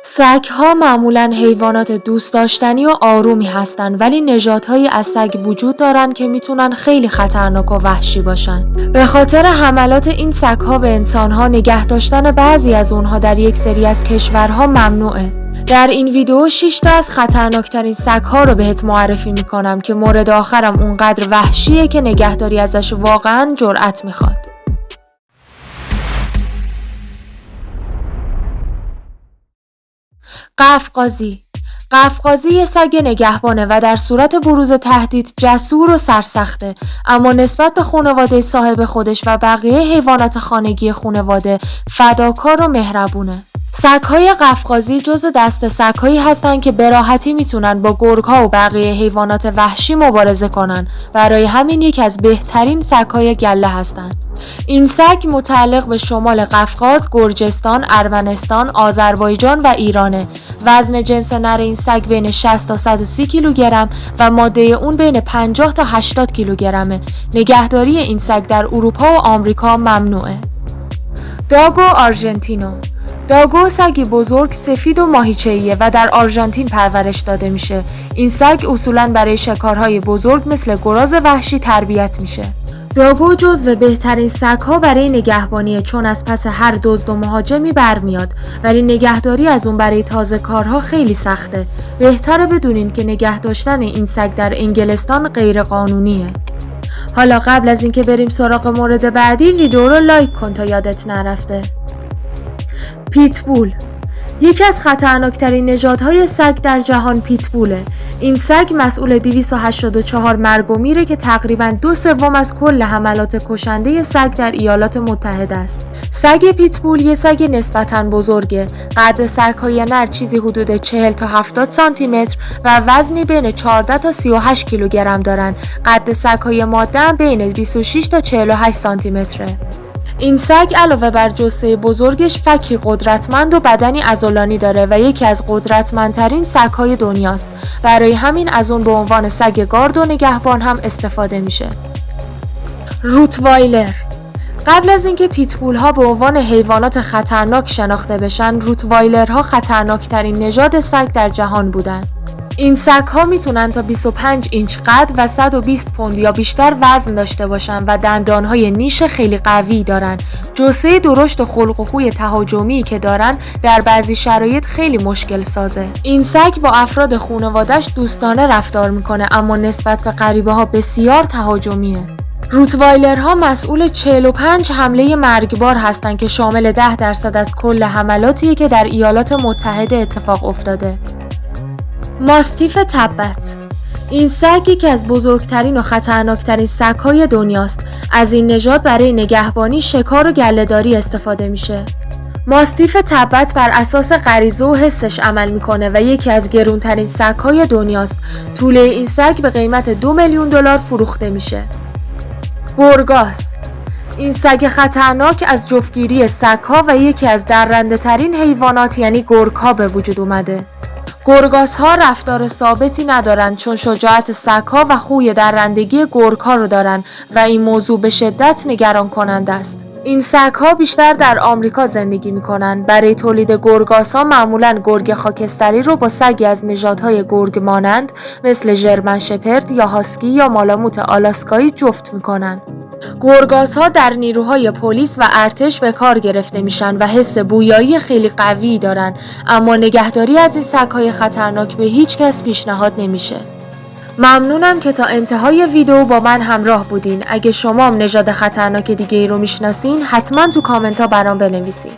سگ‌ها معمولاً حیوانات دوست داشتنی و آرومی هستن، ولی نژادهایی از سگ وجود دارن که میتونن خیلی خطرناک و وحشی باشن. به خاطر حملات این سگ‌ها به انسان‌ها، نگه داشتن بعضی از اونها در یک سری از کشورها ممنوعه. در این ویدیو 6 تا از خطرناکترین سگ‌ها رو بهت معرفی میکنم که مورد آخرم اونقدر وحشیه که نگهداری ازش واقعاً جرأت میخواد. قفقازی یه سگ نگهبانه و در صورت بروز تهدید جسور و سرسخته، اما نسبت به خانواده صاحب خودش و بقیه حیوانات خانگی خانواده فداکار و مهربونه. سگ‌های قفقازی جز دست سگ‌هایی هستن که به راحتی میتونن با گرگ‌ها و بقیه حیوانات وحشی مبارزه کنن. برای همین یکی از بهترین سگ‌های گله هستن. این سگ متعلق به شمال قفقاز، گرجستان، ارمنستان، آذربایجان و ایرانه. وزن جنس نر این سگ بین 60 تا 130 کیلوگرم و ماده اون بین 50 تا 80 کیلوگرمه. نگهداری این سگ در اروپا و آمریکا ممنوعه. داگو آرژنتینو. داگو سگی بزرگ، سفید و ماهیچه‌ایه و در آرژانتین پرورش داده میشه. این سگ اصولاً برای شکارهای بزرگ مثل گراز وحشی تربیت میشه. داگو جزو بهترین سگ‌ها برای نگهبانیه، چون از پس هر دزد و مهاجمی برمیاد، ولی نگهداری از اون برای تازه کارها خیلی سخته. بهتره بدونین که نگه داشتن این سگ در انگلستان غیر قانونیه. حالا قبل از اینکه بریم سراغ مورد بعدی، ویدیو رو لایک کن تا یادت نرفته. پیتبول. یکی از خطرناکترین نژادهای سگ در جهان پیتبوله. این سگ مسئول 284 مرگ و میره که تقریباً 2/3 از کل حملات کشنده سگ در ایالات متحده است. سگ پیتبول یه سگ نسبتاً بزرگه. قد سگ‌های نر چیزی حدود 40 تا 70 سانتی متر و وزنی بین 14 تا 38 کیلوگرم دارن. قد سگ‌های ماده هم بین 26 تا 48 سانتی متره. این سگ علاوه بر جثه بزرگش فکی قدرتمند و بدنی عضلانی داره و یکی از قدرتمندترین سگ‌های دنیاست. برای همین از اون به عنوان سگ گارد و نگهبان هم استفاده میشه. روتوایلر. قبل از اینکه پیتبول ها به عنوان حیوانات خطرناک شناخته بشن، روتوایلرها خطرناکترین نژاد سگ در جهان بودن. این سگ‌ها میتونن تا 25 اینچ قد و 120 پوند یا بیشتر وزن داشته باشن و دندانهای نیش خیلی قوی دارن. جثه درشت و خلق و خوی تهاجمی که دارن در بعضی شرایط خیلی مشکل سازه. این سگ با افراد خانواده‌اش دوستانه رفتار میکنه، اما نسبت به غریبه‌ها بسیار تهاجمیه. روتوایلرها مسئول 45 حمله مرگبار هستن که شامل 10% از کل حملاتیه که در ایالات متحده اتفاق افتاده. ماستیف تبت. این سگ یکی از بزرگترین و خطرناکترین سگ‌های دنیاست. از این نژاد برای نگهبانی، شکار و گله‌داری استفاده میشه. ماستیف تبت بر اساس غریزه و حسش عمل میکنه و یکی از گرونترین سگ‌های دنیاست. طول این سگ به قیمت 2 میلیون دلار فروخته میشه. گرگاس. این سگ خطرناک از جفتگیری سگ‌ها و یکی از درنده ترین حیوانات یعنی گرگ‌ها به وجود اومده. گرگاس ها رفتار ثابتی ندارن، چون شجاعت سگ‌ها و خوی درندگی گرگ‌ها رو دارن و این موضوع به شدت نگران کننده است. این سگ‌ها بیشتر در آمریکا زندگی میکنن. برای تولید گرگاس ها معمولاً گرگ خاکستری رو با سگی از نژادهای گرگ مانند مثل ژرمن شپرد یا هاسکی یا مالاموت آلاسکایی جفت میکنن. گرگاس ها در نیروهای پلیس و ارتش به کار گرفته میشن و حس بویایی خیلی قوی دارن، اما نگهداری از این سگ‌های خطرناک به هیچ کس پیشنهاد نمیشه. ممنونم که تا انتهای ویدیو با من همراه بودین. اگه شما هم نژاد خطرناک دیگه ای رو میشناسین، حتما تو کامنت ها برام بنویسین.